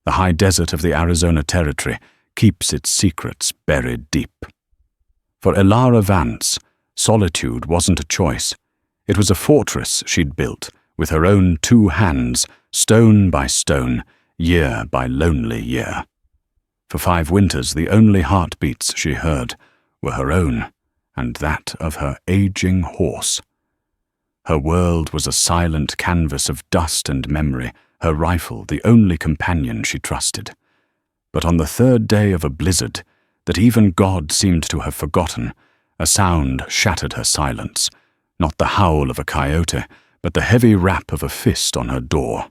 The high desert of the Arizona Territory keeps its secrets buried deep. For Elara Vance, solitude wasn't a choice. It was a fortress she'd built with her own 2 hands, stone by stone, year by lonely year. For 5 winters, the only heartbeats she heard were her own and that of her aging horse. Her world was a silent canvas of dust and memory, her rifle the only companion she trusted. But on the 3rd day of a blizzard that even God seemed to have forgotten, a sound shattered her silence, not the howl of a coyote, but the heavy rap of a fist on her door.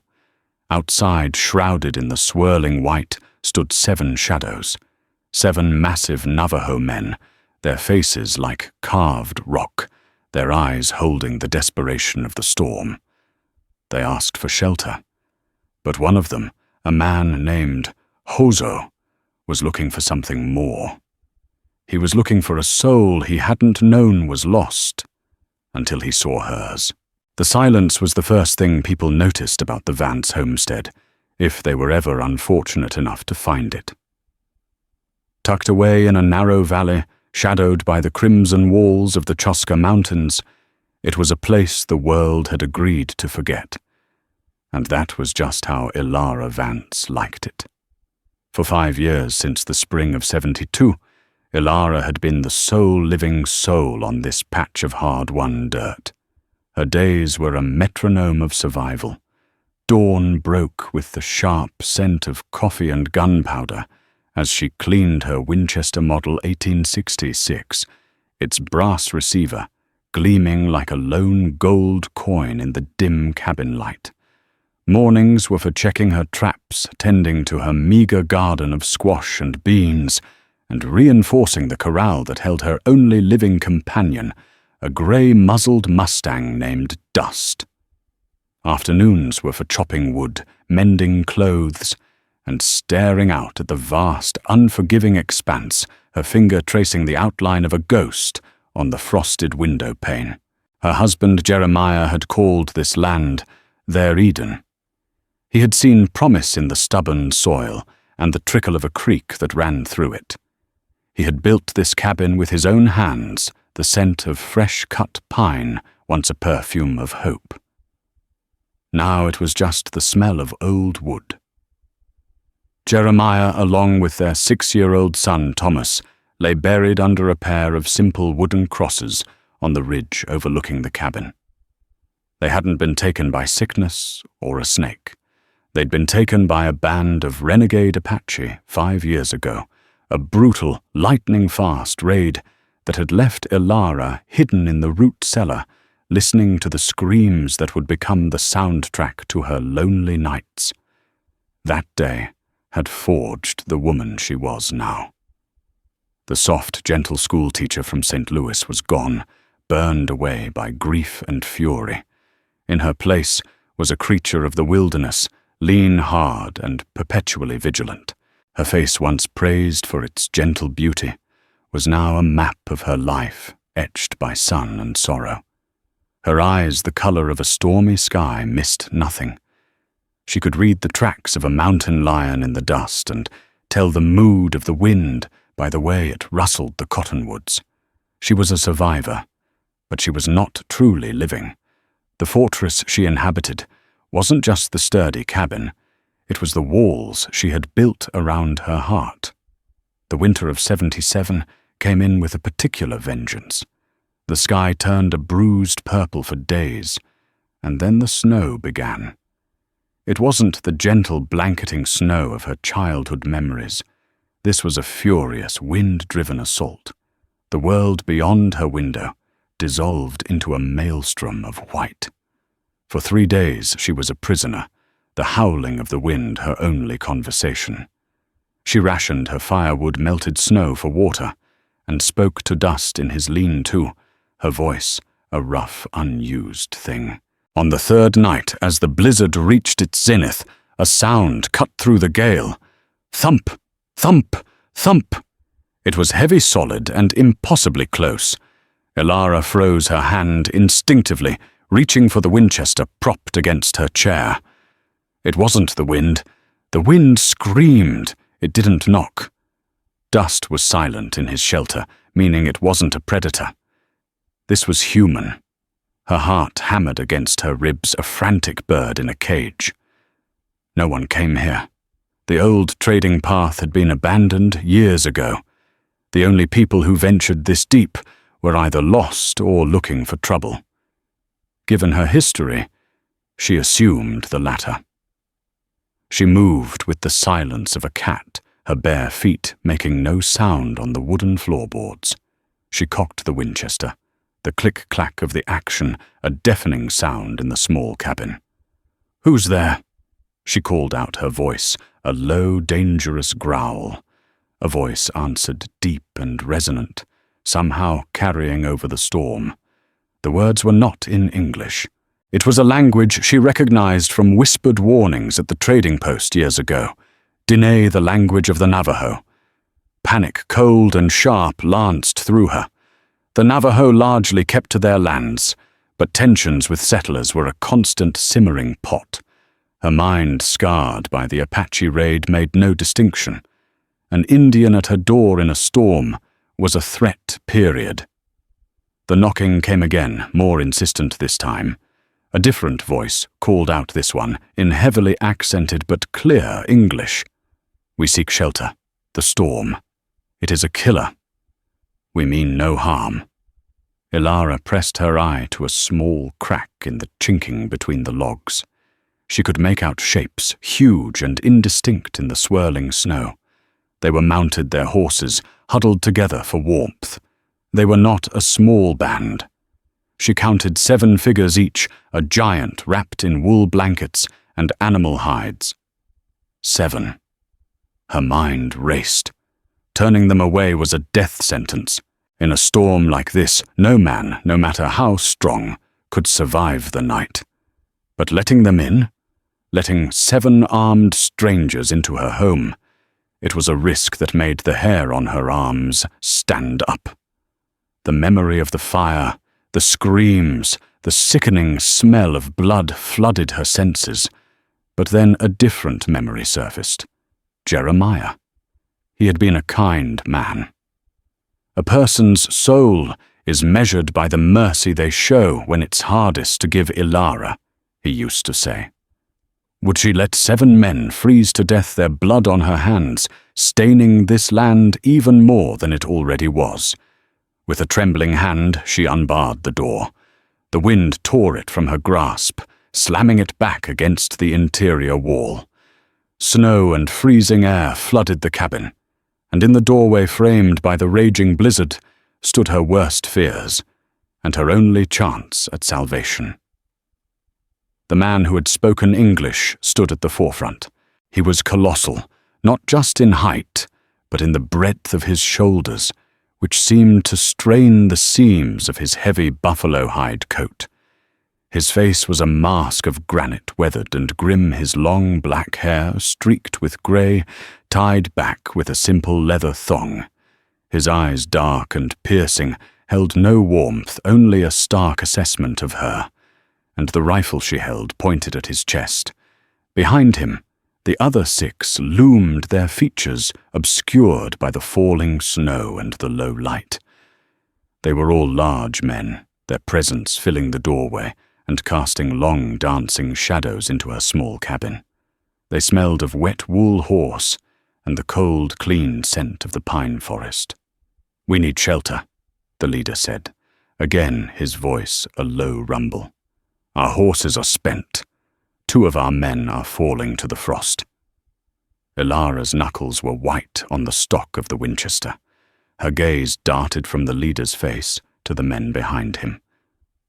Outside, shrouded in the swirling white, stood 7 shadows, 7 massive Navajo men, their faces like carved rock, their eyes holding the desperation of the storm. They asked for shelter, but one of them, a man named Hozo, was looking for something more. He was looking for a soul he hadn't known was lost, until he saw hers. The silence was the first thing people noticed about the Vance homestead, if they were ever unfortunate enough to find it. Tucked away in a narrow valley, shadowed by the crimson walls of the Chusca Mountains, it was a place the world had agreed to forget. And that was just how Elara Vance liked it. For 5 years since the spring of '72, Elara had been the sole living soul on this patch of hard-won dirt. Her days were a metronome of survival. Dawn broke with the sharp scent of coffee and gunpowder as she cleaned her Winchester Model 1866, its brass receiver gleaming like a lone gold coin in the dim cabin light. Mornings were for checking her traps, tending to her meager garden of squash and beans, and reinforcing the corral that held her only living companion, a grey-muzzled Mustang named Dust. Afternoons were for chopping wood, mending clothes, and staring out at the vast, unforgiving expanse, her finger tracing the outline of a ghost on the frosted window pane. Her husband Jeremiah had called this land their Eden. He had seen promise in the stubborn soil and the trickle of a creek that ran through it. He had built this cabin with his own hands, the scent of fresh-cut pine, once a perfume of hope. Now it was just the smell of old wood. Jeremiah, along with their 6-year-old son Thomas, lay buried under a pair of simple wooden crosses on the ridge overlooking the cabin. They hadn't been taken by sickness or a snake. They'd been taken by a band of renegade Apache 5 years ago, a brutal, lightning-fast raid that had left Elara hidden in the root cellar, listening to the screams that would become the soundtrack to her lonely nights. That day had forged the woman she was now. The soft, gentle schoolteacher from St. Louis was gone, burned away by grief and fury. In her place was a creature of the wilderness, lean, hard, and perpetually vigilant. Her face, once praised for its gentle beauty, was now a map of her life, etched by sun and sorrow. Her eyes, the color of a stormy sky, missed nothing. She could read the tracks of a mountain lion in the dust and tell the mood of the wind by the way it rustled the cottonwoods. She was a survivor, but she was not truly living. The fortress she inhabited wasn't just the sturdy cabin, it was the walls she had built around her heart. The winter of '77 came in with a particular vengeance. The sky turned a bruised purple for days, and then the snow began. It wasn't the gentle blanketing snow of her childhood memories. This was a furious, wind-driven assault. The world beyond her window dissolved into a maelstrom of white. For 3 days she was a prisoner, the howling of the wind her only conversation. She rationed her firewood melted snow for water, and spoke to Dust in his lean-to, her voice a rough, unused thing. On the 3rd night, as the blizzard reached its zenith, a sound cut through the gale. Thump, thump, thump. It was heavy, solid, and impossibly close. Elara froze her hand instinctively, reaching for the Winchester propped against her chair. It wasn't the wind. The wind screamed. It didn't knock. Dust was silent in his shelter, meaning it wasn't a predator. This was human. Her heart hammered against her ribs, a frantic bird in a cage. No one came here. The old trading path had been abandoned years ago. The only people who ventured this deep were either lost or looking for trouble. Given her history, she assumed the latter. She moved with the silence of a cat, her bare feet making no sound on the wooden floorboards. She cocked the Winchester, the click-clack of the action a deafening sound in the small cabin. "Who's there?" She called out, her voice a low, dangerous growl. A voice answered deep and resonant, somehow carrying over the storm. The words were not in English. It was a language she recognized from whispered warnings at the trading post years ago. Diné, the language of the Navajo. Panic, cold and sharp, lanced through her. The Navajo largely kept to their lands, but tensions with settlers were a constant simmering pot. Her mind, scarred by the Apache raid, made no distinction. An Indian at her door in a storm was a threat, period. The knocking came again, more insistent this time. A different voice called out this one, in heavily accented but clear English. "We seek shelter. The storm. It is a killer. We mean no harm." Ilara pressed her eye to a small crack in the chinking between the logs. She could make out shapes, huge and indistinct in the swirling snow. They were mounted their horses, huddled together for warmth. They were not a small band. She counted 7 figures each, a giant wrapped in wool blankets and animal hides. 7. Her mind raced. Turning them away was a death sentence. In a storm like this, no man, no matter how strong, could survive the night. But letting them in, letting 7 armed strangers into her home, it was a risk that made the hair on her arms stand up. The memory of the fire, the screams, the sickening smell of blood flooded her senses. But then a different memory surfaced. Jeremiah. He had been a kind man. A person's soul is measured by the mercy they show when it's hardest to give Ilara, he used to say. Would she let 7 men freeze to death, their blood on her hands, staining this land even more than it already was? With a trembling hand, she unbarred the door. The wind tore it from her grasp, slamming it back against the interior wall. Snow and freezing air flooded the cabin, and in the doorway framed by the raging blizzard stood her worst fears, and her only chance at salvation. The man who had spoken English stood at the forefront. He was colossal, not just in height, but in the breadth of his shoulders, which seemed to strain the seams of his heavy buffalo hide coat. His face was a mask of granite, weathered and grim, his long black hair, streaked with grey, tied back with a simple leather thong. His eyes, dark and piercing, held no warmth, only a stark assessment of her, and the rifle she held pointed at his chest. Behind him, the other 6 loomed, their features obscured by the falling snow and the low light. They were all large men, their presence filling the doorway and casting long dancing shadows into her small cabin. They smelled of wet wool horse and the cold, clean scent of the pine forest. "We need shelter," the leader said, again his voice a low rumble. "Our horses are spent. 2 of our men are falling to the frost." Ilara's knuckles were white on the stock of the Winchester. Her gaze darted from the leader's face to the men behind him.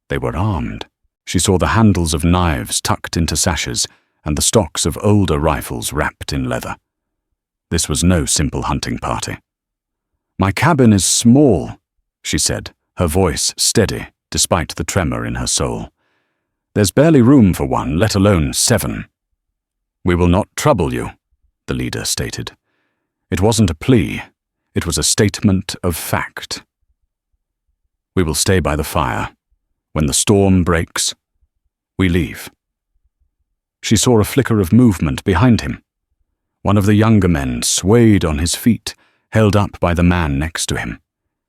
They were armed. She saw the handles of knives tucked into sashes and the stocks of older rifles wrapped in leather. This was no simple hunting party. "My cabin is small," she said, her voice steady despite the tremor in her soul. "There's barely room for 1, let alone 7. "We will not trouble you," the leader stated. It wasn't a plea, it was a statement of fact. "We will stay by the fire. When the storm breaks, we leave." She saw a flicker of movement behind him. One of the younger men swayed on his feet, held up by the man next to him.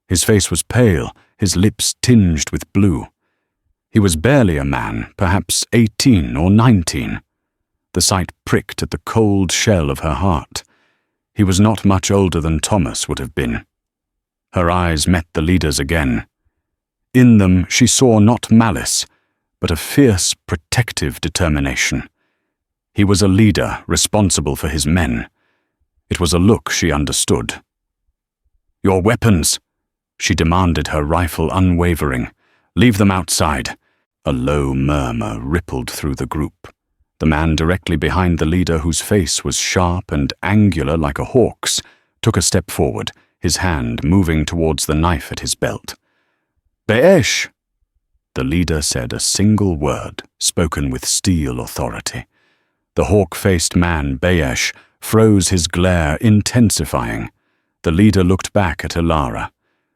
His face was pale, his lips tinged with blue. He was barely a man, perhaps 18 or 19. The sight pricked at the cold shell of her heart. He was not much older than Thomas would have been. Her eyes met the leader's again. In them she saw not malice, but a fierce, protective determination. He was a leader responsible for his men. It was a look she understood. "Your weapons," she demanded, her rifle unwavering. "Leave them outside." A low murmur rippled through the group. The man directly behind the leader, whose face was sharp and angular like a hawk's, took a step forward, his hand moving towards the knife at his belt. "Be'esh!" The leader said a single word, spoken with steel authority. The hawk-faced man, Be'esh, froze his glare, intensifying. The leader looked back at Elara.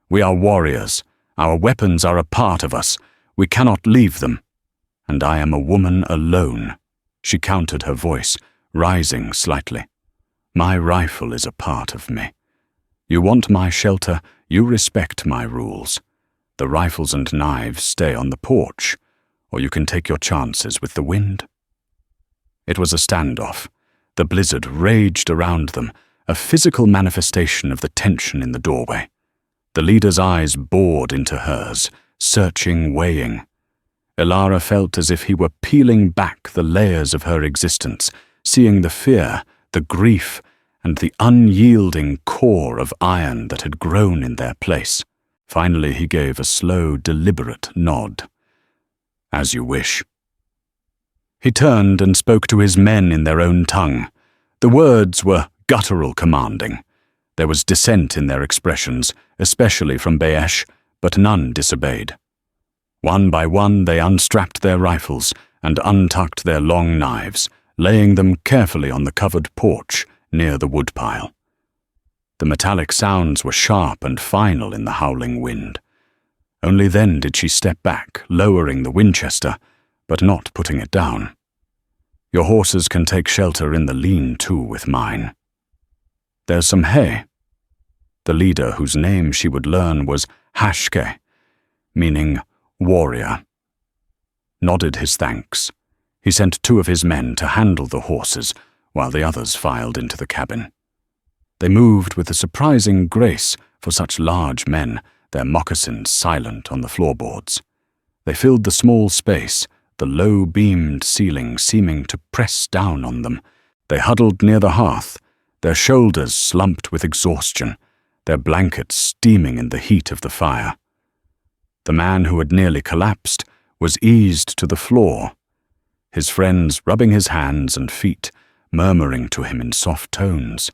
"We are warriors. Our weapons are a part of us. We cannot leave them. And I am a woman alone." She countered, her voice, rising slightly. "My rifle is a part of me. You want my shelter, you respect my rules. The rifles and knives stay on the porch, or you can take your chances with the wind." It was a standoff. The blizzard raged around them, a physical manifestation of the tension in the doorway. The leader's eyes bored into hers, searching, weighing. Elara felt as if he were peeling back the layers of her existence, seeing the fear, the grief, and the unyielding core of iron that had grown in their place. Finally he gave a slow, deliberate nod. "As you wish." He turned and spoke to his men in their own tongue. The words were guttural commanding. There was dissent in their expressions, especially from Be'esh, but none disobeyed. One by one they unstrapped their rifles and untucked their long knives, laying them carefully on the covered porch near the woodpile. The metallic sounds were sharp and final in the howling wind. Only then did she step back, lowering the Winchester, but not putting it down. "Your horses can take shelter in the lean-to with mine. There's some hay." The leader, whose name she would learn was Hashke, meaning warrior, nodded his thanks. He sent 2 of his men to handle the horses, while the others filed into the cabin. They moved with a surprising grace for such large men, their moccasins silent on the floorboards. They filled the small space, the low-beamed ceiling seeming to press down on them. They huddled near the hearth, their shoulders slumped with exhaustion, their blankets steaming in the heat of the fire. The man who had nearly collapsed was eased to the floor, his friends rubbing his hands and feet, murmuring to him in soft tones.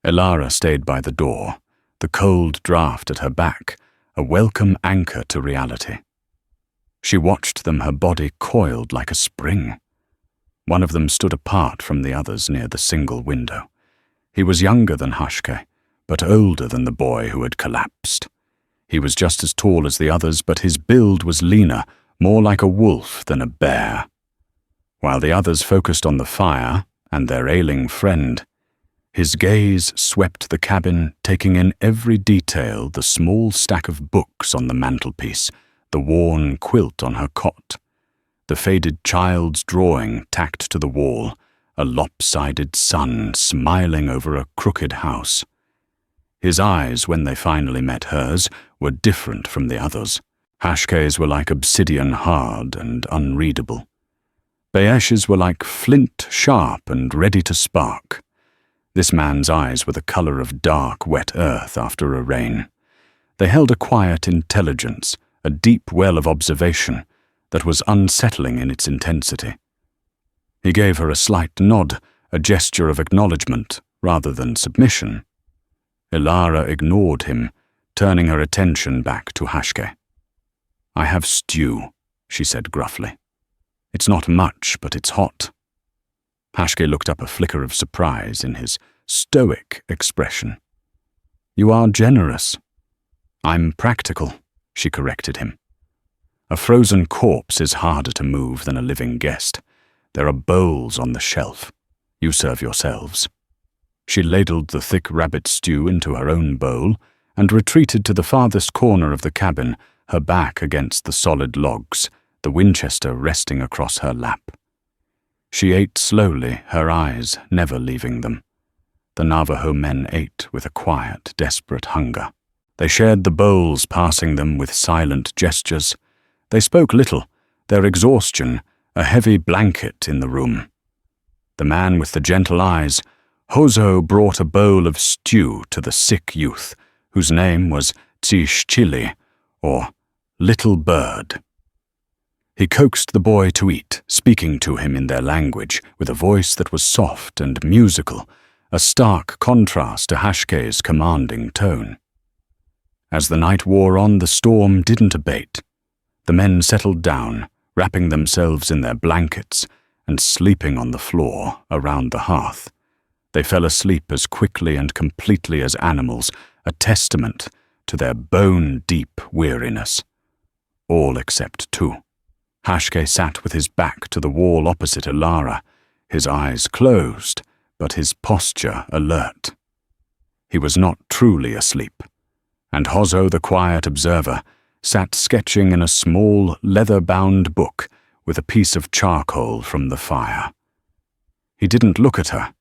Elara stayed by the door, the cold draft at her back, a welcome anchor to reality. She watched them, her body coiled like a spring. One of them stood apart from the others near the single window. He was younger than Hashke, but older than the boy who had collapsed. He was just as tall as the others, but his build was leaner, more like a wolf than a bear. While the others focused on the fire and their ailing friend, his gaze swept the cabin, taking in every detail: the small stack of books on the mantelpiece, the worn quilt on her cot, the faded child's drawing tacked to the wall, a lopsided sun smiling over a crooked house. His eyes, when they finally met hers, were different from the others. Hashke's were like obsidian, hard and unreadable. Be'esh's were like flint, sharp and ready to spark. This man's eyes were the color of dark, wet earth after a rain. They held a quiet intelligence, a deep well of observation that was unsettling in its intensity. He gave her a slight nod, a gesture of acknowledgement rather than submission. Elara ignored him, turning her attention back to Hashke. "I have stew," she said gruffly. "It's not much, but it's hot." Hashke looked up, a flicker of surprise in his stoic expression. "You are generous." "I'm practical," she corrected him. "A frozen corpse is harder to move than a living guest. There are bowls on the shelf. You serve yourselves." She ladled the thick rabbit stew into her own bowl and retreated to the farthest corner of the cabin, her back against the solid logs, the Winchester resting across her lap. She ate slowly, her eyes never leaving them. The Navajo men ate with a quiet, desperate hunger. They shared the bowls, passing them with silent gestures. They spoke little, their exhaustion a heavy blanket in the room. The man with the gentle eyes, Hozo, brought a bowl of stew to the sick youth, whose name was Tishchili, or Little Bird. He coaxed the boy to eat, speaking to him in their language, with a voice that was soft and musical, a stark contrast to Hashke's commanding tone. As the night wore on, the storm didn't abate. The men settled down, wrapping themselves in their blankets and sleeping on the floor around the hearth. They fell asleep as quickly and completely as animals, a testament to their bone-deep weariness. All except two. Hashke sat with his back to the wall opposite Ilara, his eyes closed, but his posture alert. He was not truly asleep, and Hozo, the quiet observer, sat sketching in a small, leather-bound book with a piece of charcoal from the fire. He didn't look at her,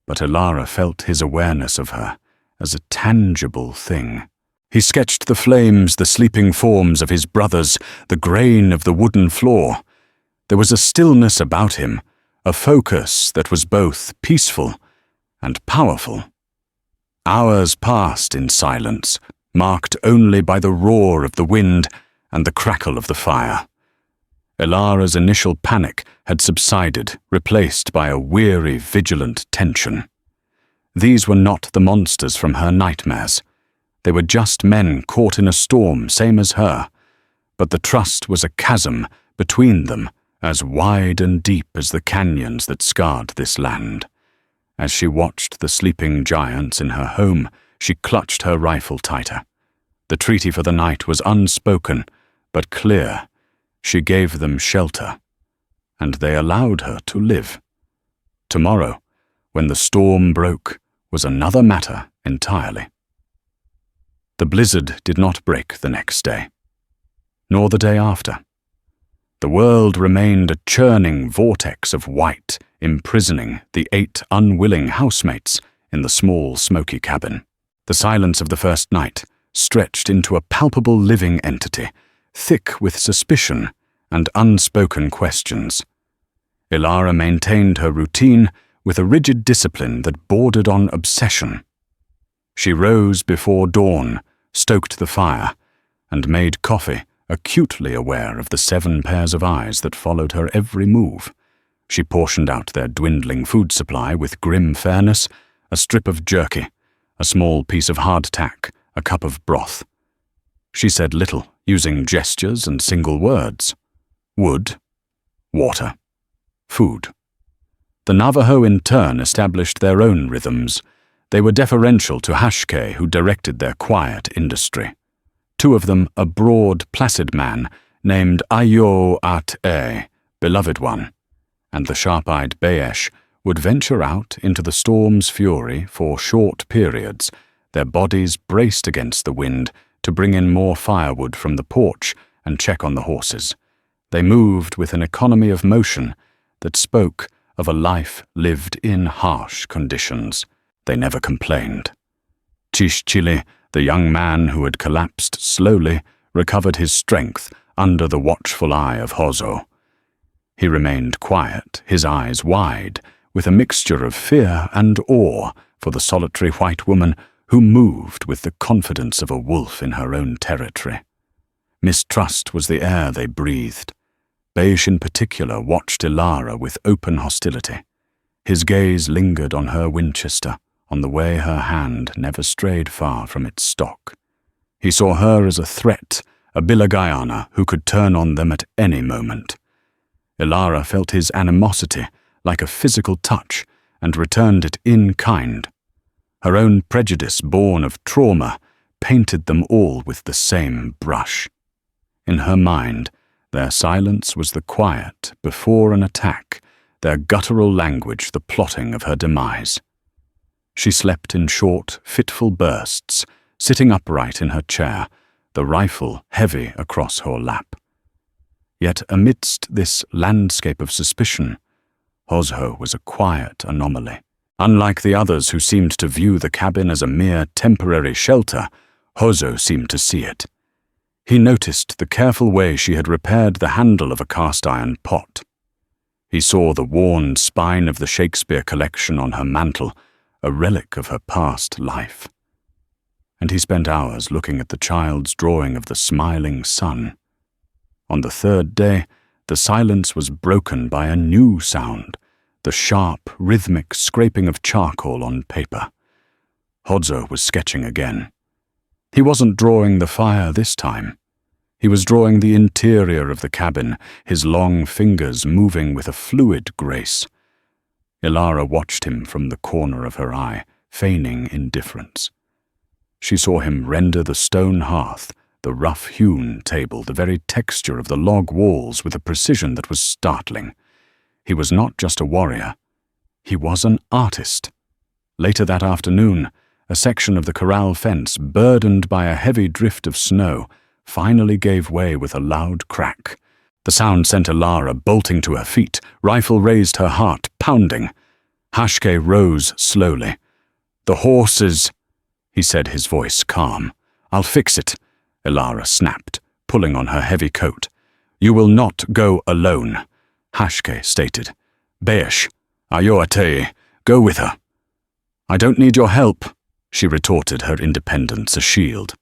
but Ilara felt his awareness of her as a tangible thing. He sketched the flames, the sleeping forms of his brothers, the grain of the wooden floor. There was a stillness about him, a focus that was both peaceful and powerful. Hours passed in silence, marked only by the roar of the wind and the crackle of the fire. Ilara's initial panic had subsided, replaced by a weary, vigilant tension. These were not the monsters from her nightmares. They were just men caught in a storm, same as her, but the trust was a chasm between them, as wide and deep as the canyons that scarred this land. As she watched the sleeping giants in her home, she clutched her rifle tighter. The treaty for the night was unspoken, but clear. She gave them shelter, and they allowed her to live. Tomorrow, when the storm broke, was another matter entirely. The blizzard did not break the next day, nor the day after. The world remained a churning vortex of white, imprisoning the 8 unwilling housemates in the small, smoky cabin. The silence of the first night stretched into a palpable living entity, thick with suspicion and unspoken questions. Ilara maintained her routine with a rigid discipline that bordered on obsession. She rose before dawn, stoked the fire, and made coffee, acutely aware of the 7 pairs of eyes that followed her every move. She portioned out their dwindling food supply with grim fairness, a strip of jerky, a small piece of hardtack, a cup of broth. She said little, using gestures and single words. Wood, water, food. The Navajo in turn established their own rhythms. They were deferential to Hashke, who directed their quiet industry. 2 of them, a broad, placid man named Ayo-at-e, Beloved One, and the sharp-eyed Baesh, would venture out into the storm's fury for short periods, their bodies braced against the wind to bring in more firewood from the porch and check on the horses. They moved with an economy of motion that spoke of a life lived in harsh conditions. They never complained. Tishchili, the young man who had collapsed slowly, recovered his strength under the watchful eye of Hozo. He remained quiet, his eyes wide, with a mixture of fear and awe for the solitary white woman who moved with the confidence of a wolf in her own territory. Mistrust was the air they breathed. Baesh in particular watched Ilara with open hostility. His gaze lingered on her Winchester, on the way her hand never strayed far from its stock. He saw her as a threat, a Bilagayana who could turn on them at any moment. Ilara felt his animosity like a physical touch and returned it in kind. Her own prejudice, born of trauma, painted them all with the same brush. In her mind, their silence was the quiet before an attack, their guttural language the plotting of her demise. She slept in short, fitful bursts, sitting upright in her chair, the rifle heavy across her lap. Yet amidst this landscape of suspicion, Hosho was a quiet anomaly. Unlike the others who seemed to view the cabin as a mere temporary shelter, Hosho seemed to see it. He noticed the careful way she had repaired the handle of a cast-iron pot. He saw the worn spine of the Shakespeare collection on her mantel, a relic of her past life. And he spent hours looking at the child's drawing of the smiling sun. On the third day, the silence was broken by a new sound, the sharp, rhythmic scraping of charcoal on paper. Hosho was sketching again. He wasn't drawing the fire this time. He was drawing the interior of the cabin, his long fingers moving with a fluid grace. Ilara watched him from the corner of her eye, feigning indifference. She saw him render the stone hearth, the rough-hewn table, the very texture of the log walls with a precision that was startling. He was not just a warrior. He was an artist. Later that afternoon, a section of the corral fence, burdened by a heavy drift of snow, finally gave way with a loud crack. The sound sent Ilara bolting to her feet, rifle raised, her heart pounding. Hashke rose slowly. "The horses," he said, his voice calm. "I'll fix it," Ilara snapped, pulling on her heavy coat. "You will not go alone," Hashke stated. "Beesh, Ayoatei, go with her." "I don't need your help," she retorted, her independence a shield.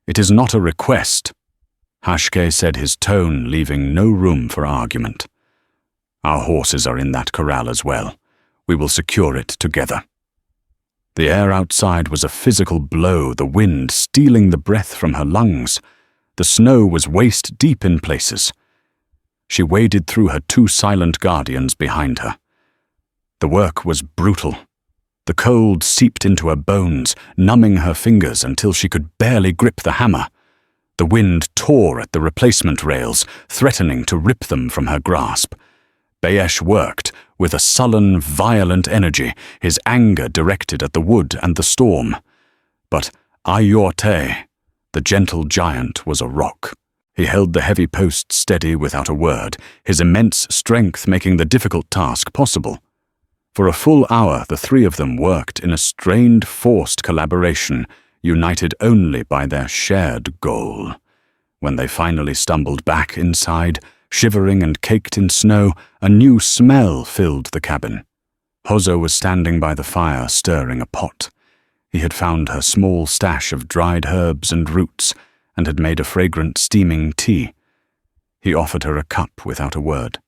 "It is not a request," Hashke said, his tone leaving no room for argument. "Our horses are in that corral as well. We will secure it together." The air outside was a physical blow, the wind stealing the breath from her lungs. The snow was waist-deep in places. She waded through her two silent guardians behind her. The work was brutal. The cold seeped into her bones, numbing her fingers until she could barely grip the hammer. The wind tore at the replacement rails, threatening to rip them from her grasp. Beesh worked with a sullen, violent energy, his anger directed at the wood and the storm. But Ayorte, the gentle giant, was a rock. He held the heavy post steady without a word, his immense strength making the difficult task possible. For a full hour, the three of them worked in a strained, forced collaboration, united only by their shared goal. When they finally stumbled back inside, shivering and caked in snow, a new smell filled the cabin. Hosho was standing by the fire, stirring a pot. He had found her small stash of dried herbs and roots, and had made a fragrant steaming tea. He offered her a cup without a word.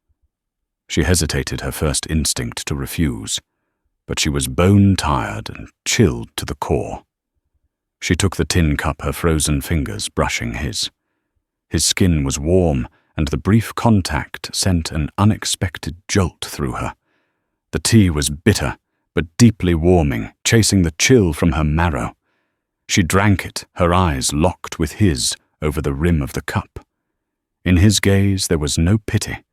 She hesitated, her first instinct to refuse, but she was bone-tired and chilled to the core. She took the tin cup, her frozen fingers brushing his. His skin was warm, and the brief contact sent an unexpected jolt through her. The tea was bitter, but deeply warming, chasing the chill from her marrow. She drank it, her eyes locked with his over the rim of the cup. In his gaze there was no pity,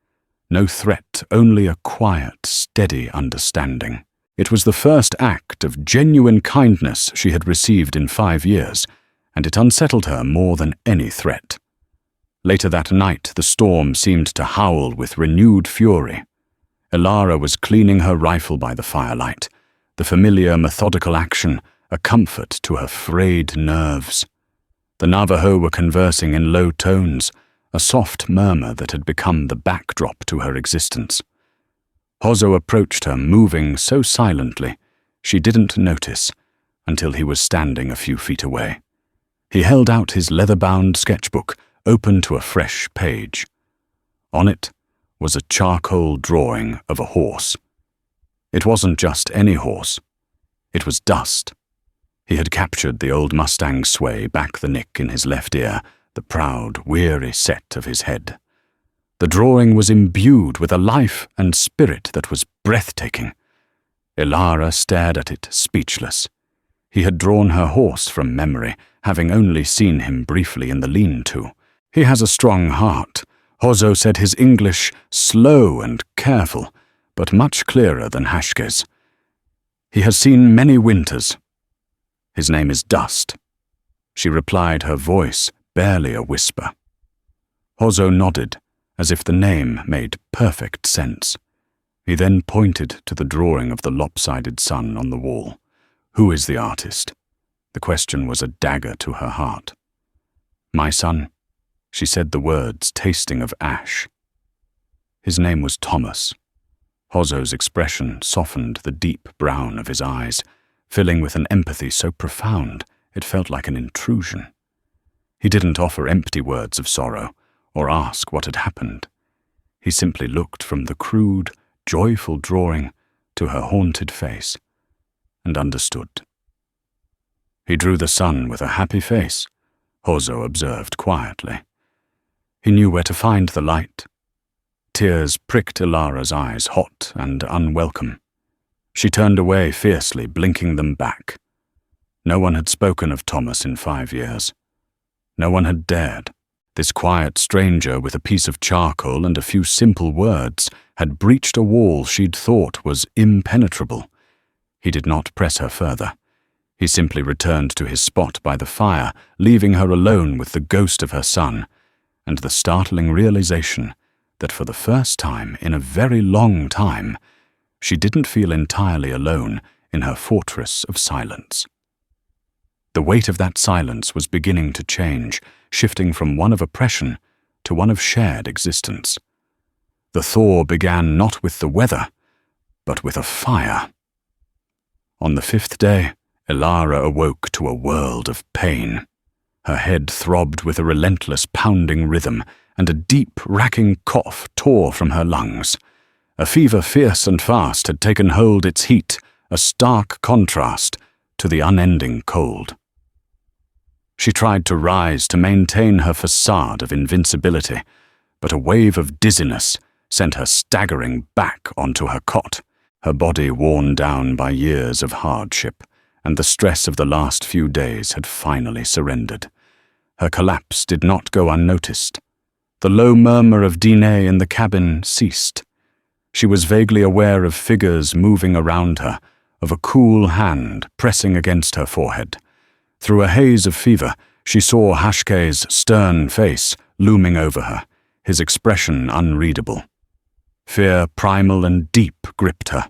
no threat, only a quiet, steady understanding. It was the first act of genuine kindness she had received in 5 years, and it unsettled her more than any threat. Later that night, the storm seemed to howl with renewed fury. Ilara was cleaning her rifle by the firelight, the familiar, methodical action, a comfort to her frayed nerves. The Navajo were conversing in low tones, a soft murmur that had become the backdrop to her existence. Hosho approached her, moving so silently she didn't notice until he was standing a few feet away. He held out his leather-bound sketchbook, open to a fresh page. On it was a charcoal drawing of a horse. It wasn't just any horse. It was Dust. He had captured the old Mustang's sway, back the nick in his left ear, the proud, weary set of his head. The drawing was imbued with a life and spirit that was breathtaking. Ilara stared at it, speechless. He had drawn her horse from memory, having only seen him briefly in the lean-to. "He has a strong heart," Hosho said, his English slow and careful, but much clearer than Hashke's. He has seen many winters. His name is Dust. She replied, her voice barely a whisper. Hozo nodded, as if the name made perfect sense. He then pointed to the drawing of the lopsided sun on the wall. Who is the artist? The question was a dagger to her heart. My son. She said the words tasting of ash. His name was Thomas. Hozo's expression softened the deep brown of his eyes, filling with an empathy so profound it felt like an intrusion. He didn't offer empty words of sorrow or ask what had happened. He simply looked from the crude, joyful drawing to her haunted face and understood. He drew the sun with a happy face, Hozo observed quietly. He knew where to find the light. Tears pricked Ilara's eyes, hot and unwelcome. She turned away fiercely, blinking them back. No one had spoken of Thomas in 5 years. No one had dared. This quiet stranger with a piece of charcoal and a few simple words had breached a wall she'd thought was impenetrable. He did not press her further. He simply returned to his spot by the fire, leaving her alone with the ghost of her son, and the startling realization that for the first time in a very long time, she didn't feel entirely alone in her fortress of silence. The weight of that silence was beginning to change, shifting from one of oppression to one of shared existence. The thaw began not with the weather, but with a fire. On the 5th day, Ilara awoke to a world of pain. Her head throbbed with a relentless pounding rhythm, and a deep, racking cough tore from her lungs. A fever fierce and fast had taken hold its heat, a stark contrast to the unending cold. She tried to rise to maintain her facade of invincibility, but a wave of dizziness sent her staggering back onto her cot, her body worn down by years of hardship, and the stress of the last few days had finally surrendered. Her collapse did not go unnoticed. The low murmur of Diné in the cabin ceased. She was vaguely aware of figures moving around her, of a cool hand pressing against her forehead. Through a haze of fever, she saw Hashke's stern face looming over her, his expression unreadable. Fear primal and deep gripped her.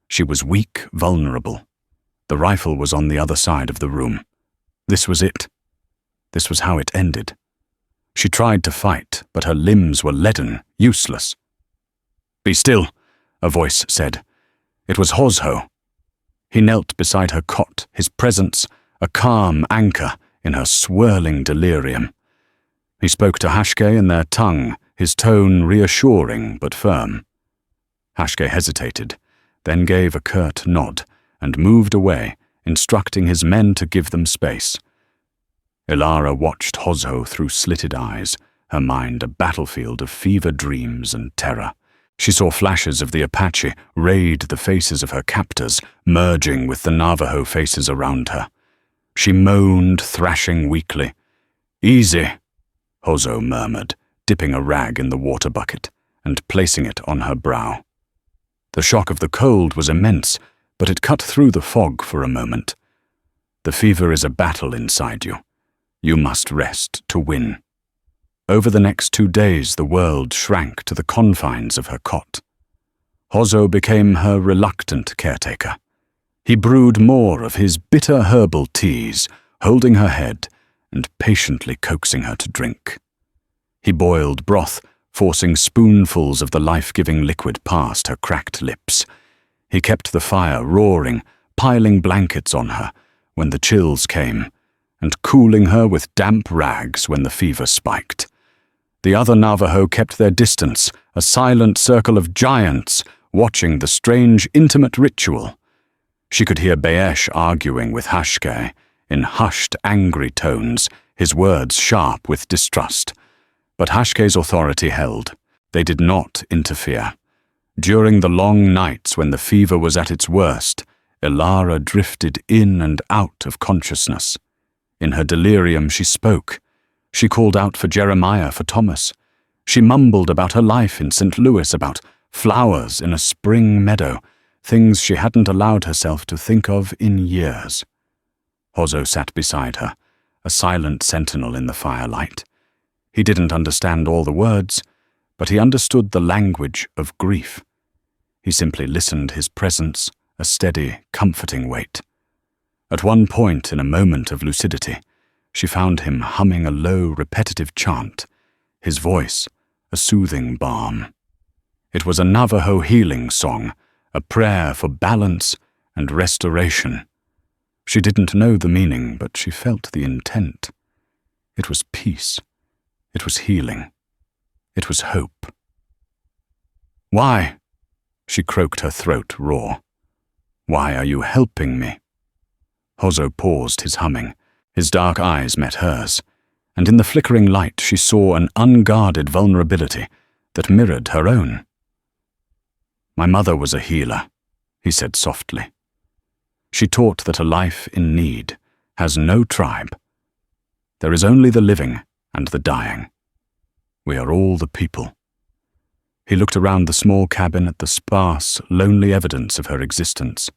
She was weak, vulnerable. The rifle was on the other side of the room. This was it. This was how it ended. She tried to fight, but her limbs were leaden, useless. "Be still," a voice said. It was Hozo. He knelt beside her cot, his presence a calm anchor in her swirling delirium. He spoke to Hashke in their tongue, his tone reassuring but firm. Hashke hesitated, then gave a curt nod and moved away, instructing his men to give them space. Ilara watched Hozo through slitted eyes, her mind a battlefield of fever dreams and terror. She saw flashes of the Apache raid the faces of her captors, merging with the Navajo faces around her. She moaned, thrashing weakly. "Easy," Hozo murmured, dipping a rag in the water bucket and placing it on her brow. The shock of the cold was immense, but it cut through the fog for a moment. The fever is a battle inside you. You must rest to win. Over the next 2 days, the world shrank to the confines of her cot. Hozo became her reluctant caretaker. He brewed more of his bitter herbal teas, holding her head and patiently coaxing her to drink. He boiled broth, forcing spoonfuls of the life-giving liquid past her cracked lips. He kept the fire roaring, piling blankets on her when the chills came, and cooling her with damp rags when the fever spiked. The other Navajo kept their distance, a silent circle of giants, watching the strange, intimate ritual. She could hear Baesh arguing with Hashke, in hushed, angry tones, his words sharp with distrust. But Hashke's authority held. They did not interfere. During the long nights when the fever was at its worst, Ilara drifted in and out of consciousness. In her delirium she spoke. She called out for Jeremiah, for Thomas. She mumbled about her life in St. Louis, about flowers in a spring meadow, things she hadn't allowed herself to think of in years. Hozo sat beside her, a silent sentinel in the firelight. He didn't understand all the words, but he understood the language of grief. He simply listened, his presence a steady, comforting weight. At one point, in a moment of lucidity, she found him humming a low, repetitive chant, his voice a soothing balm. It was a Navajo healing song, a prayer for balance and restoration. She didn't know the meaning, but she felt the intent. It was peace. It was healing. It was hope. "Why?" She croaked, her throat raw. "Why are you helping me?" Hozo paused his humming. His dark eyes met hers, and in the flickering light she saw an unguarded vulnerability that mirrored her own. "My mother was a healer," he said softly. "She taught that a life in need has no tribe. There is only the living and the dying. We are all the people." He looked around the small cabin at the sparse, lonely evidence of her existence.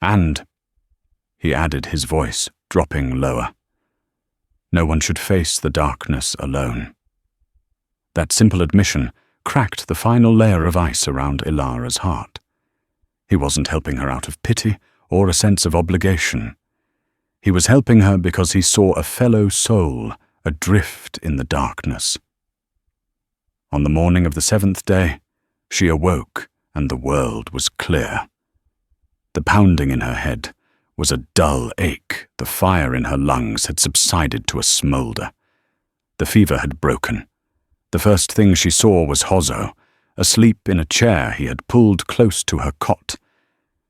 "And," he added, his voice dropping lower, "no one should face the darkness alone." That simple admission cracked the final layer of ice around Ilara's heart. He wasn't helping her out of pity or a sense of obligation. He was helping her because he saw a fellow soul adrift in the darkness. On the morning of the 7th day, she awoke and the world was clear. The pounding in her head was a dull ache. The fire in her lungs had subsided to a smolder. The fever had broken. The first thing she saw was Hozo, asleep in a chair he had pulled close to her cot.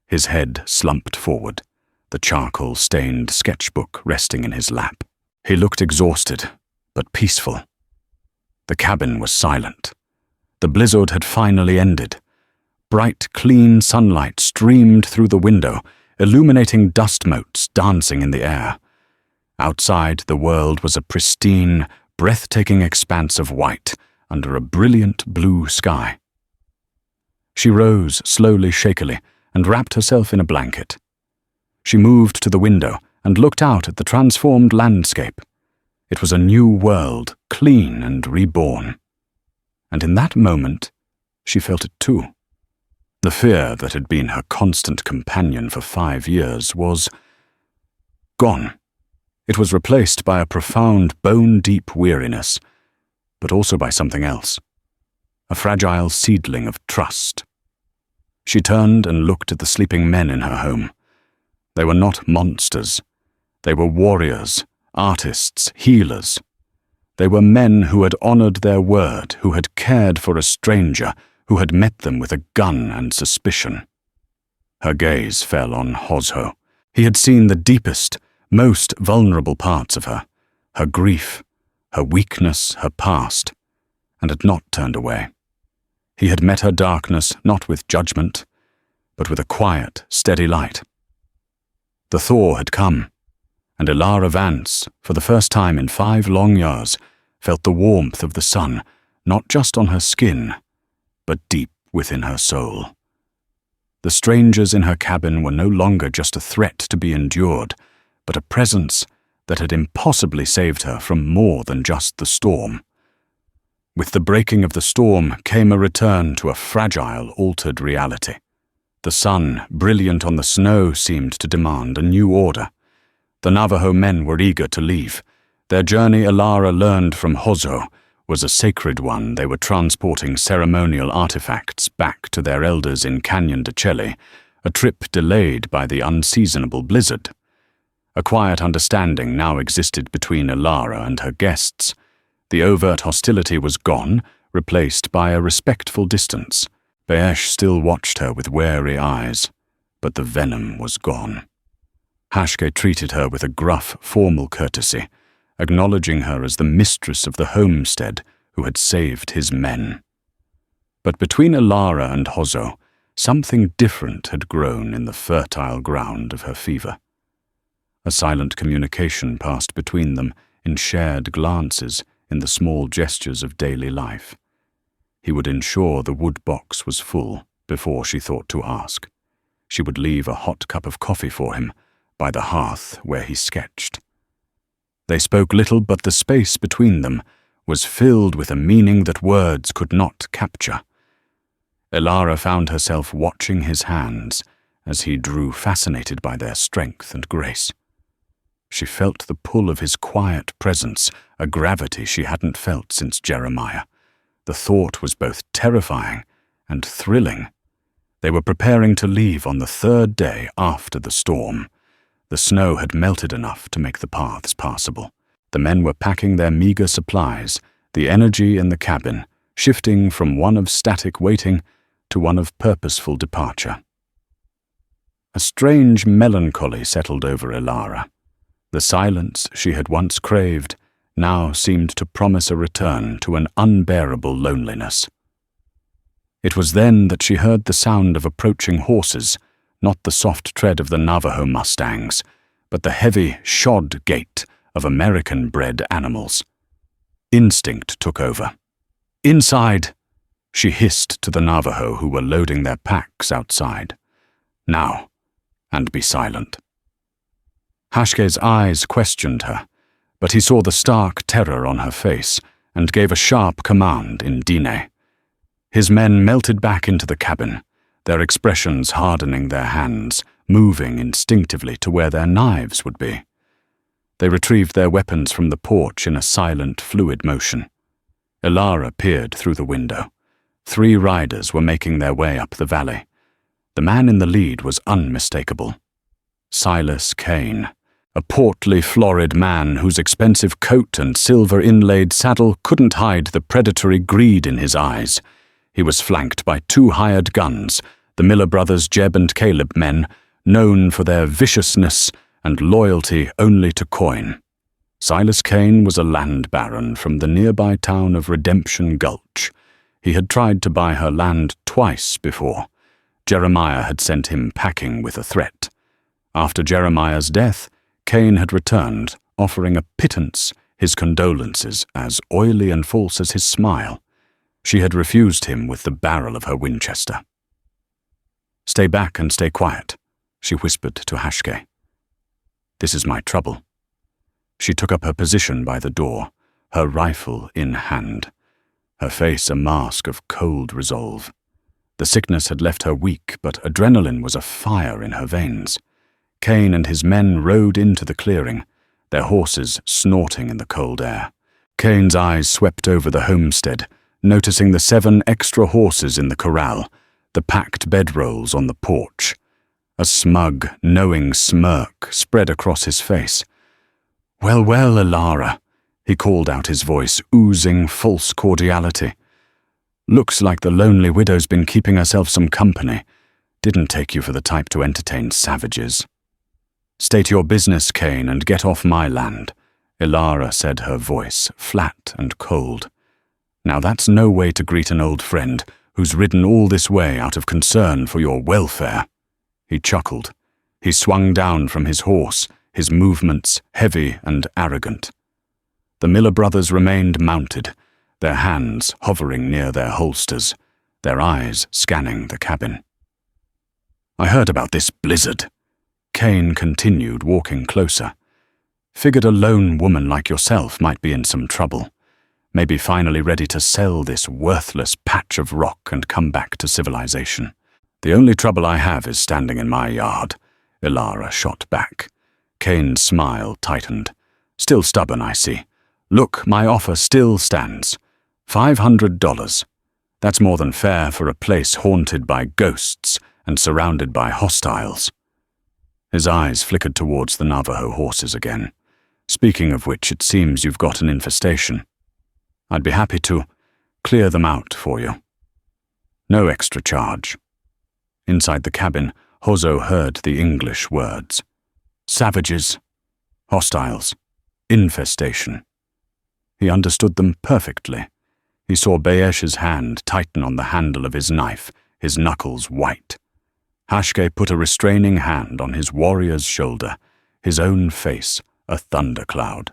His head slumped forward, the charcoal-stained sketchbook resting in his lap. He looked exhausted, but peaceful. The cabin was silent. The blizzard had finally ended. Bright, clean sunlight streamed through the window, illuminating dust motes dancing in the air. Outside, the world was a pristine, breathtaking expanse of white under a brilliant blue sky. She rose slowly, shakily, and wrapped herself in a blanket. She moved to the window and looked out at the transformed landscape. It was a new world, clean and reborn. And in that moment, she felt it too. The fear that had been her constant companion for 5 years was gone. It was replaced by a profound, bone-deep weariness, but also by something else, a fragile seedling of trust. She turned and looked at the sleeping men in her home. They were not monsters. They were warriors, artists, healers. They were men who had honored their word, who had cared for a stranger, who had met them with a gun and suspicion. Her gaze fell on Hozo. He had seen the deepest, most vulnerable parts of her, her grief, her weakness, her past, and had not turned away. He had met her darkness not with judgment, but with a quiet, steady light. The thaw had come, and Ilara Vance, for the first time in 5 long years, felt the warmth of the sun, not just on her skin, but deep within her soul. The strangers in her cabin were no longer just a threat to be endured, but a presence that had impossibly saved her from more than just the storm. With the breaking of the storm came a return to a fragile, altered reality. The sun, brilliant on the snow, seemed to demand a new order. The Navajo men were eager to leave. Their journey, Ilara learned from Hozo, was a sacred one. They were transporting ceremonial artifacts back to their elders in Canyon de Chelly, a trip delayed by the unseasonable blizzard. A quiet understanding now existed between Ilara and her guests. The overt hostility was gone, replaced by a respectful distance. Be'esh still watched her with wary eyes, but the venom was gone. Hashke treated her with a gruff, formal courtesy, acknowledging her as the mistress of the homestead who had saved his men. But between Ilara and Hozo, something different had grown in the fertile ground of her fever. A silent communication passed between them in shared glances, in the small gestures of daily life. He would ensure the wood box was full before she thought to ask. She would leave a hot cup of coffee for him by the hearth where he sketched. They spoke little, but the space between them was filled with a meaning that words could not capture. Elara found herself watching his hands as he drew, fascinated by their strength and grace. She felt the pull of his quiet presence, a gravity she hadn't felt since Jeremiah. The thought was both terrifying and thrilling. They were preparing to leave on the third day after the storm. The snow had melted enough to make the paths passable. The men were packing their meager supplies, the energy in the cabin, shifting from one of static waiting to one of purposeful departure. A strange melancholy settled over Elara. The silence she had once craved now seemed to promise a return to an unbearable loneliness. It was then that she heard the sound of approaching horses, not the soft tread of the Navajo mustangs, but the heavy, shod gait of American-bred animals. Instinct took over. "Inside!" she hissed to the Navajo who were loading their packs outside. "Now, and be silent." Hashke's eyes questioned her, but he saw the stark terror on her face and gave a sharp command in Diné. His men melted back into the cabin, their expressions hardening their hands, moving instinctively to where their knives would be. They retrieved their weapons from the porch in a silent, fluid motion. Elara peered through the window. 3 riders were making their way up the valley. The man in the lead was unmistakable. Silas Kane, a portly, florid man whose expensive coat and silver-inlaid saddle couldn't hide the predatory greed in his eyes. He was flanked by 2 hired guns, the Miller brothers Jeb and Caleb men, known for their viciousness and loyalty only to coin. Silas Kane was a land baron from the nearby town of Redemption Gulch. He had tried to buy her land twice before. Jeremiah had sent him packing with a threat. After Jeremiah's death, Kane had returned, offering a pittance, his condolences as oily and false as his smile. She had refused him with the barrel of her Winchester. "Stay back and stay quiet," she whispered to Hashke. "This is my trouble." She took up her position by the door, her rifle in hand, her face a mask of cold resolve. The sickness had left her weak, but adrenaline was a fire in her veins. Kane and his men rode into the clearing, their horses snorting in the cold air. Kane's eyes swept over the homestead, noticing the 7 extra horses in the corral, the packed bedrolls on the porch. A smug, knowing smirk spread across his face. "Well, well, Elara," he called out, his voice oozing false cordiality. "Looks like the lonely widow's been keeping herself some company. Didn't take you for the type to entertain savages." "State your business, Kane, and get off my land," Elara said, her voice flat and cold. "Now that's no way to greet an old friend who's ridden all this way out of concern for your welfare." He chuckled. He swung down from his horse, his movements heavy and arrogant. The Miller brothers remained mounted, their hands hovering near their holsters, their eyes scanning the cabin. "I heard about this blizzard," Kane continued, walking closer. "Figured a lone woman like yourself might be in some trouble. Maybe finally ready to sell this worthless patch of rock and come back to civilization. The only trouble I have is standing in my yard," Elara shot back. Kane's smile tightened. "Still stubborn, I see. Look, my offer still stands. $500. That's more than fair for a place haunted by ghosts and surrounded by hostiles." His eyes flickered towards the Navajo horses again. "Speaking of which, it seems you've got an infestation. I'd be happy to clear them out for you. No extra charge." Inside the cabin, Hozo heard the English words. Savages, hostiles, infestation. He understood them perfectly. He saw Bayesh's hand tighten on the handle of his knife, his knuckles white. Hashke put a restraining hand on his warrior's shoulder, his own face a thundercloud.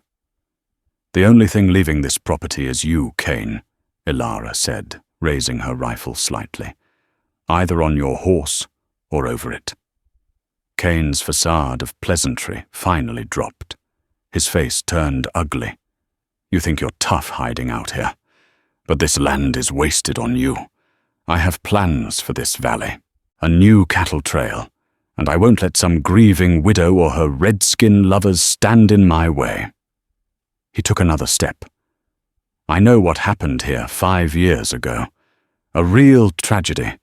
"The only thing leaving this property is you, Kane," Elara said, raising her rifle slightly. "Either on your horse or over it." Kane's facade of pleasantry finally dropped. His face turned ugly. "You think you're tough hiding out here, but this land is wasted on you. I have plans for this valley, a new cattle trail, and I won't let some grieving widow or her redskin lovers stand in my way." He took another step. "I know what happened here 5 years ago. A real tragedy.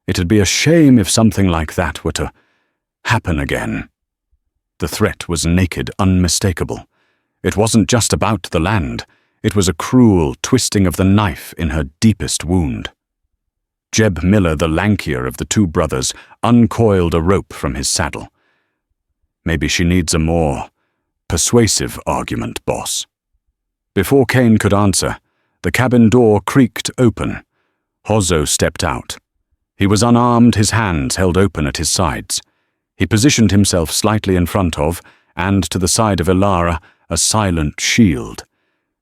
It'd be a shame if something like that were to happen again." The threat was naked, unmistakable. It wasn't just about the land. It was a cruel twisting of the knife in her deepest wound. Jeb Miller, the lankier of the two brothers, uncoiled a rope from his saddle. "Maybe she needs a more persuasive argument, boss." Before Kane could answer, the cabin door creaked open. Hozzo stepped out. He was unarmed, his hands held open at his sides. He positioned himself slightly in front of, and to the side of Ilara, a silent shield.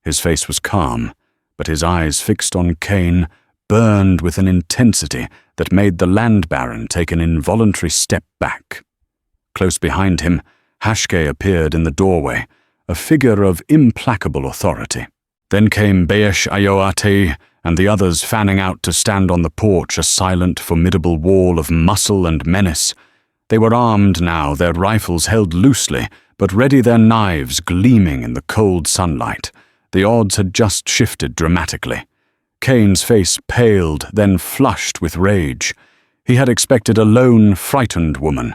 His face was calm, but his eyes fixed on Kane burned with an intensity that made the land baron take an involuntary step back. Close behind him, Hashke appeared in the doorway, a figure of implacable authority. Then came Beesh Ayoate and the others fanning out to stand on the porch, a silent, formidable wall of muscle and menace. They were armed now, their rifles held loosely, but ready, their knives gleaming in the cold sunlight. The odds had just shifted dramatically. Kane's face paled, then flushed with rage. He had expected a lone, frightened woman.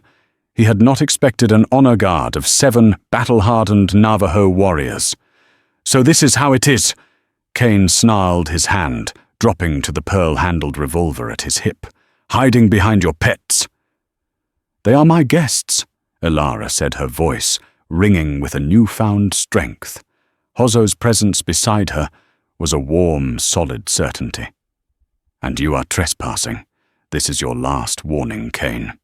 He had not expected an honor guard of 7 battle-hardened Navajo warriors. "So this is how it is!" Kane snarled his hand, dropping to the pearl-handled revolver at his hip. "Hiding behind your pets." "They are my guests," Ilara said, her voice ringing with a newfound strength. Hozzo's presence beside her was a warm, solid certainty. "And you are trespassing. This is your last warning, Kane."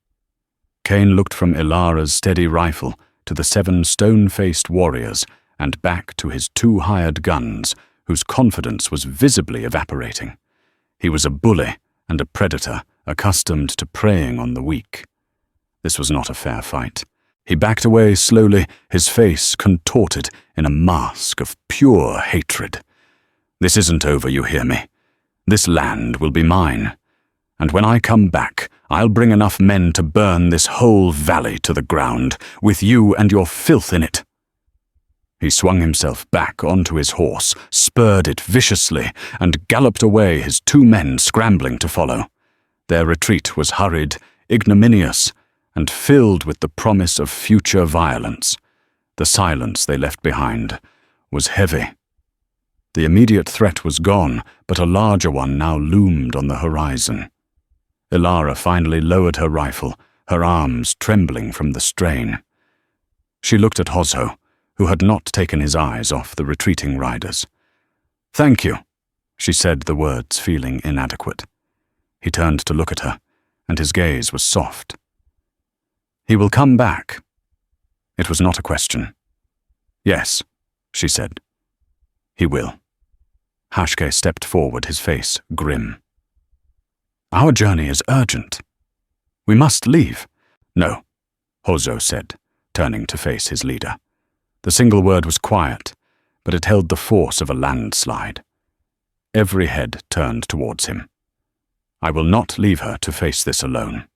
Kane looked from Ilara's steady rifle to the 7 stone-faced warriors and back to his 2 hired guns, whose confidence was visibly evaporating. He was a bully and a predator, accustomed to preying on the weak. This was not a fair fight. He backed away slowly, his face contorted in a mask of pure hatred. "This isn't over, you hear me? This land will be mine. And when I come back, I'll bring enough men to burn this whole valley to the ground, with you and your filth in it." He swung himself back onto his horse, spurred it viciously, and galloped away, his 2 men scrambling to follow. Their retreat was hurried, ignominious, and filled with the promise of future violence. The silence they left behind was heavy. The immediate threat was gone, but a larger one now loomed on the horizon. Ilara finally lowered her rifle, her arms trembling from the strain. She looked at Hozzo, who had not taken his eyes off the retreating riders. "Thank you," she said, the words feeling inadequate. He turned to look at her, and his gaze was soft. "He will come back." It was not a question. "Yes," she said. "He will." Hashke stepped forward, his face grim. "Our journey is urgent. We must leave." "No," Hozzo said, turning to face his leader. The single word was quiet, but it held the force of a landslide. Every head turned towards him. "I will not leave her to face this alone."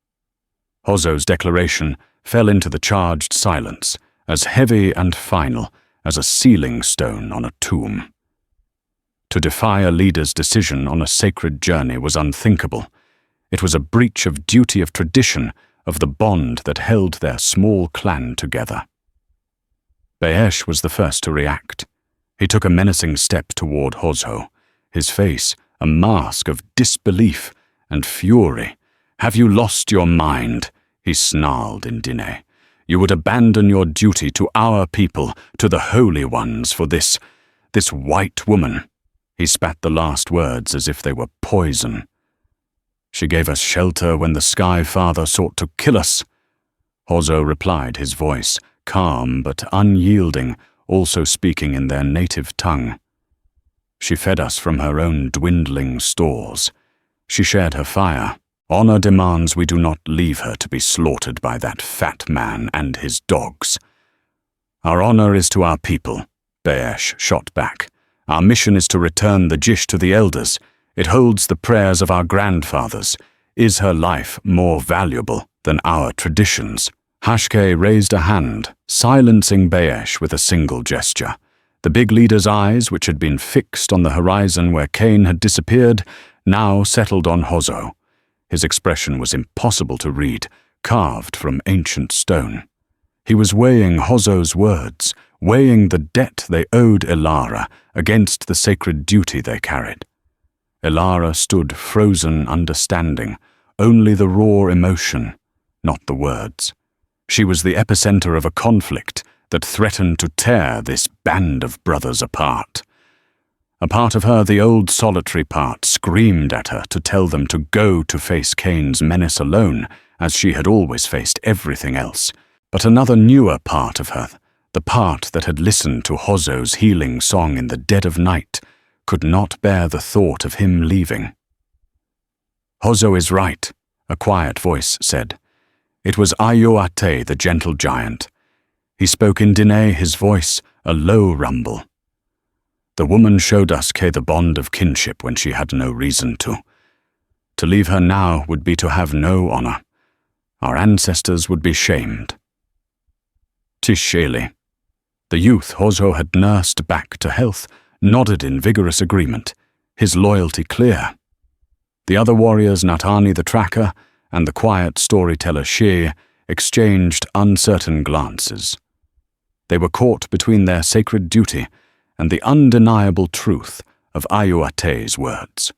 Hozzo's declaration fell into the charged silence, as heavy and final as a sealing stone on a tomb. To defy a leader's decision on a sacred journey was unthinkable. It was a breach of duty, of tradition, of the bond that held their small clan together. Beesh was the first to react. He took a menacing step toward Hozzo, his face a mask of disbelief and fury. "Have you lost your mind?" he snarled in Diné. "You would abandon your duty to our people, to the holy ones, for this white woman." He spat the last words as if they were poison. "She gave us shelter when the Sky Father sought to kill us." Hozzo replied, his voice calm but unyielding, also speaking in their native tongue. "She fed us from her own dwindling stores. She shared her fire. Honor demands we do not leave her to be slaughtered by that fat man and his dogs. Our honor is to our people, Baesh shot back. Our mission is to return the Jish to the elders. It holds the prayers of our grandfathers. Is her life more valuable than our traditions? Hashke raised a hand, silencing Baesh with a single gesture. The big leader's eyes, which had been fixed on the horizon where Cain had disappeared, now settled on Hozo. His expression was impossible to read, carved from ancient stone. He was weighing Hozo's words, weighing the debt they owed Elara against the sacred duty they carried. Elara stood frozen understanding, only the raw emotion, not the words. She was the epicenter of a conflict that threatened to tear this band of brothers apart. A part of her, the old solitary part, screamed at her to tell them to go to face Cain's menace alone, as she had always faced everything else. But another newer part of her, the part that had listened to Hozo's healing song in the dead of night, could not bear the thought of him leaving. "Hozo is right," a quiet voice said. It was Ayoate, the gentle giant. He spoke in Diné, his voice a low rumble. The woman showed us the bond of kinship when she had no reason to. To leave her now would be to have no honor. Our ancestors would be shamed. Tisheli. The youth Hozo had nursed back to health nodded in vigorous agreement, his loyalty clear. The other warriors, Natani the tracker and the quiet storyteller She, exchanged uncertain glances. They were caught between their sacred duty and the undeniable truth of Ayoate's words.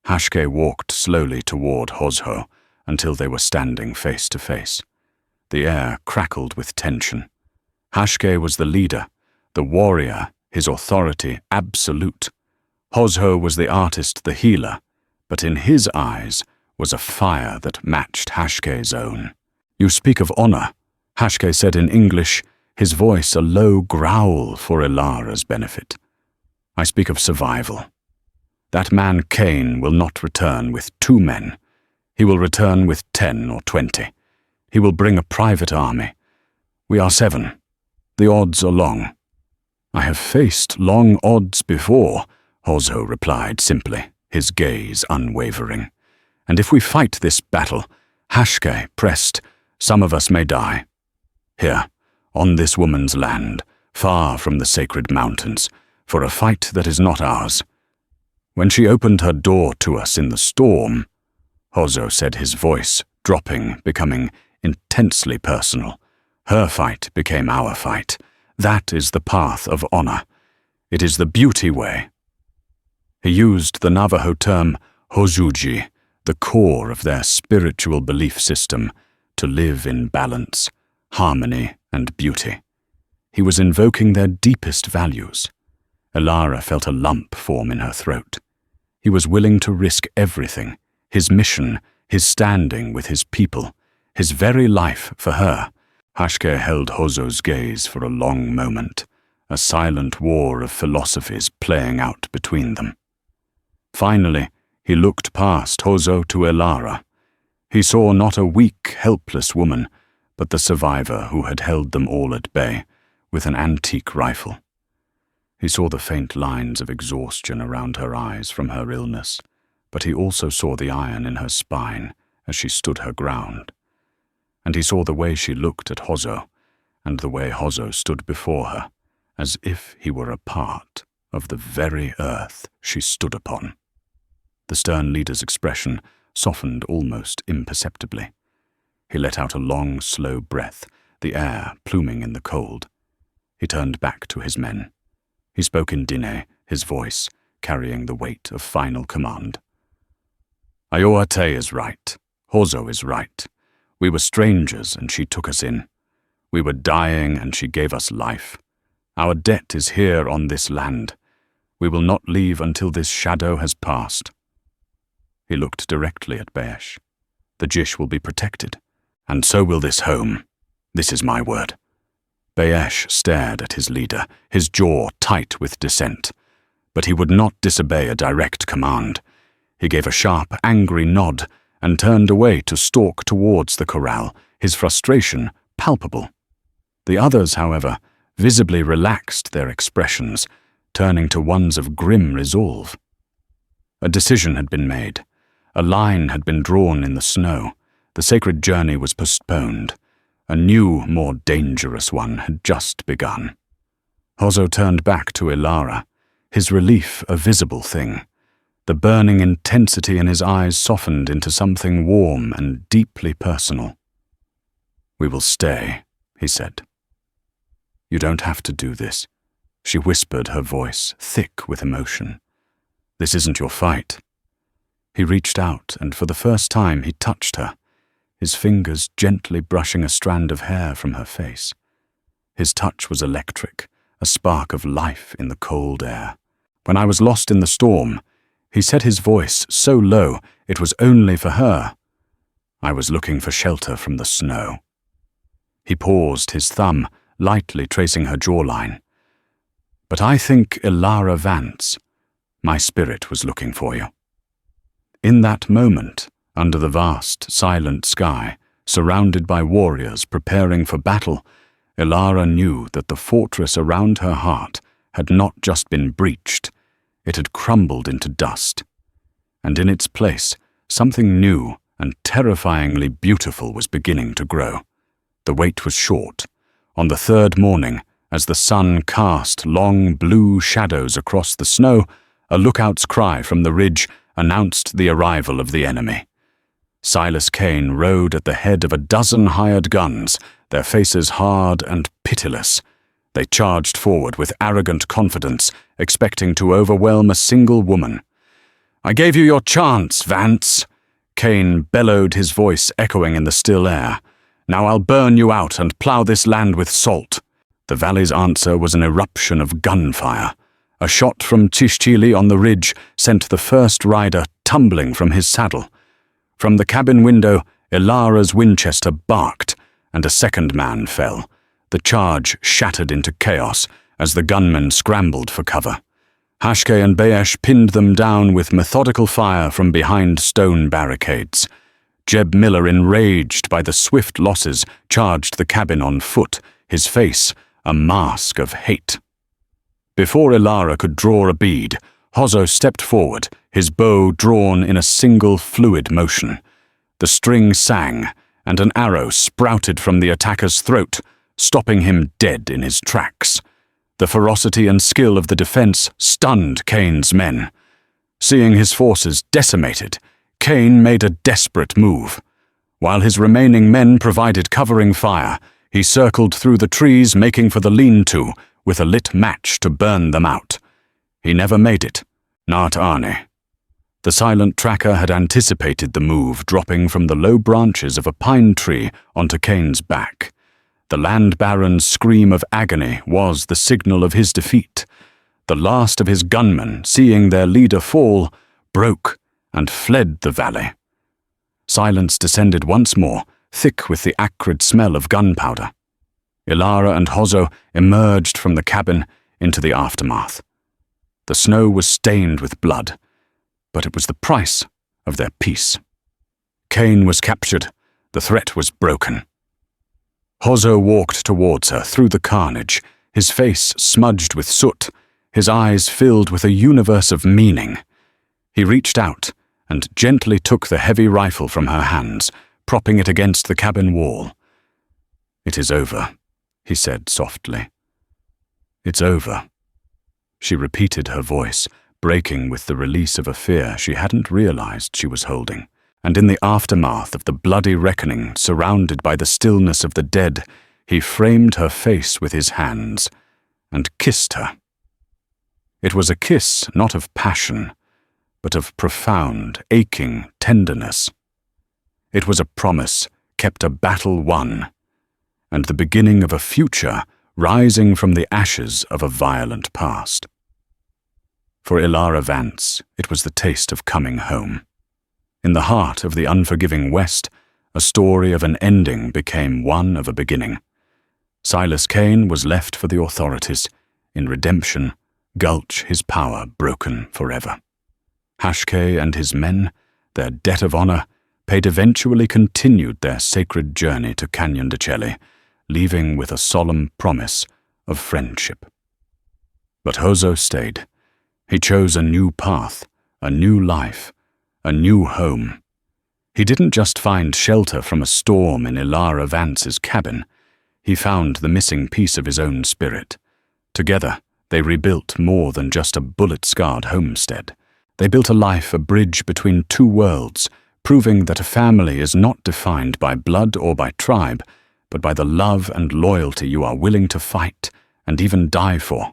Hashke walked slowly toward Hozo until they were standing face to face. The air crackled with tension. Hashke was the leader, the warrior, his authority absolute. Hozo was the artist, the healer, but in his eyes was a fire that matched Hashke's own. "You speak of honor," Hashke said in English, his voice a low growl for Elara's benefit. "I speak of survival. That man Cain will not return with 2 men. He will return with 10 or 20. He will bring a private army. We are 7. The odds are long." "I have faced long odds before," Hozo replied simply, his gaze unwavering. "And if we fight this battle," Hashke pressed, "some of us may die. Here, on this woman's land, far from the sacred mountains, for a fight that is not ours. When she opened her door to us in the storm," Hozo said, his voice dropping, becoming intensely personal, "her fight became our fight. That is the path of honor. It is the beauty way." He used the Navajo term hozuji, the core of their spiritual belief system, to live in balance, harmony, and beauty. He was invoking their deepest values. Elara felt a lump form in her throat. He was willing to risk everything, his mission, his standing with his people, his very life for her. Hashke held Hozo's gaze for a long moment, a silent war of philosophies playing out between them. Finally, he looked past Hozo to Elara. He saw not a weak, helpless woman, but the survivor who had held them all at bay, with an antique rifle. He saw the faint lines of exhaustion around her eyes from her illness, but he also saw the iron in her spine as she stood her ground. And he saw the way she looked at Hozo, and the way Hozo stood before her, as if he were a part of the very earth she stood upon. The stern leader's expression softened almost imperceptibly. He let out a long, slow breath, the air pluming in the cold. He turned back to his men. He spoke in Diné, his voice carrying the weight of final command. "Ayoate is right. Hozo is right. We were strangers and she took us in. We were dying and she gave us life. Our debt is here on this land. We will not leave until this shadow has passed." He looked directly at Baesh. "The Jish will be protected, and so will this home. This is my word." Baesh stared at his leader, his jaw tight with dissent. But he would not disobey a direct command. He gave a sharp, angry nod and turned away to stalk towards the corral, his frustration palpable. The others, however, visibly relaxed their expressions, turning to ones of grim resolve. A decision had been made. A line had been drawn in the snow. The sacred journey was postponed. A new, more dangerous one had just begun. Hozo turned back to Ilara, his relief a visible thing. The burning intensity in his eyes softened into something warm and deeply personal. "We will stay," he said. "You don't have to do this," she whispered, her voice thick with emotion. "This isn't your fight." He reached out, and for the first time he touched her, his fingers gently brushing a strand of hair from her face. His touch was electric, a spark of life in the cold air. "When I was lost in the storm," he said, his voice so low it was only for her, "I was looking for shelter from the snow." He paused, his thumb lightly tracing her jawline. "But I think, Ilara Vance, my spirit was looking for you." In that moment, under the vast, silent sky, surrounded by warriors preparing for battle, Ilara knew that the fortress around her heart had not just been breached, it had crumbled into dust. And in its place, something new and terrifyingly beautiful was beginning to grow. The wait was short. On the third morning, as the sun cast long blue shadows across the snow, a lookout's cry from the ridge announced the arrival of the enemy. Silas Kane rode at the head of a dozen hired guns, their faces hard and pitiless. They charged forward with arrogant confidence, expecting to overwhelm a single woman. "I gave you your chance, Vance," Kane bellowed, his voice echoing in the still air. "Now I'll burn you out and plow this land with salt." The valley's answer was an eruption of gunfire. A shot from Tishchili on the ridge sent the first rider tumbling from his saddle. From the cabin window, Ilara's Winchester barked, and a second man fell. The charge shattered into chaos as the gunmen scrambled for cover. Hashke and Baesh pinned them down with methodical fire from behind stone barricades. Jeb Miller, enraged by the swift losses, charged the cabin on foot, his face a mask of hate. Before Ilara could draw a bead, Hozo stepped forward, his bow drawn in a single fluid motion. The string sang, and an arrow sprouted from the attacker's throat, stopping him dead in his tracks. The ferocity and skill of the defense stunned Kane's men. Seeing his forces decimated, Kane made a desperate move. While his remaining men provided covering fire, he circled through the trees, making for the lean-to, with a lit match to burn them out. He never made it, not Arne. The silent tracker had anticipated the move, dropping from the low branches of a pine tree onto Kane's back. The land baron's scream of agony was the signal of his defeat. The last of his gunmen, seeing their leader fall, broke and fled the valley. Silence descended once more, thick with the acrid smell of gunpowder. Ilara and Hozo emerged from the cabin into the aftermath. The snow was stained with blood, but it was the price of their peace. Kane was captured. The threat was broken. Hozo walked towards her through the carnage, his face smudged with soot, his eyes filled with a universe of meaning. He reached out and gently took the heavy rifle from her hands, propping it against the cabin wall. "It is over," he said softly. "It's over." She repeated, her voice breaking with the release of a fear she hadn't realized she was holding. And in the aftermath of the bloody reckoning, surrounded by the stillness of the dead, he framed her face with his hands and kissed her. It was a kiss not of passion, but of profound, aching tenderness. It was a promise kept, a battle won, and the beginning of a future rising from the ashes of a violent past. For Ilara Vance, it was the taste of coming home. In the heart of the unforgiving West, a story of an ending became one of a beginning. Silas Kane was left for the authorities. In redemption, Gulch his power broken forever. Hashke and his men, their debt of honor, paid eventually continued their sacred journey to Canyon de Chelly, leaving with a solemn promise of friendship. But Hozo stayed. He chose a new path, a new life, a new home. He didn't just find shelter from a storm in Ilara Vance's cabin. He found the missing piece of his own spirit. Together, they rebuilt more than just a bullet-scarred homestead. They built a life, a bridge between two worlds, proving that a family is not defined by blood or by tribe, but by the love and loyalty you are willing to fight and even die for.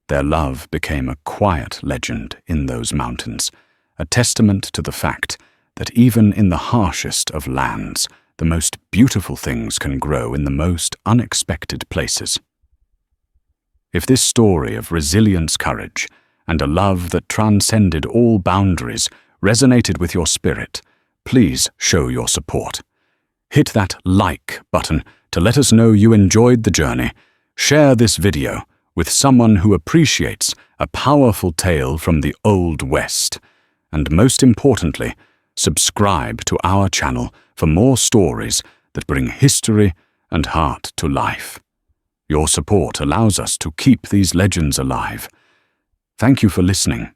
Their love became a quiet legend in those mountains, a testament to the fact that even in the harshest of lands, the most beautiful things can grow in the most unexpected places. If this story of resilience, courage, and a love that transcended all boundaries resonated with your spirit, please show your support. Hit that like button to let us know you enjoyed the journey. Share this video with someone who appreciates a powerful tale from the Old West. And most importantly, subscribe to our channel for more stories that bring history and heart to life. Your support allows us to keep these legends alive. Thank you for listening.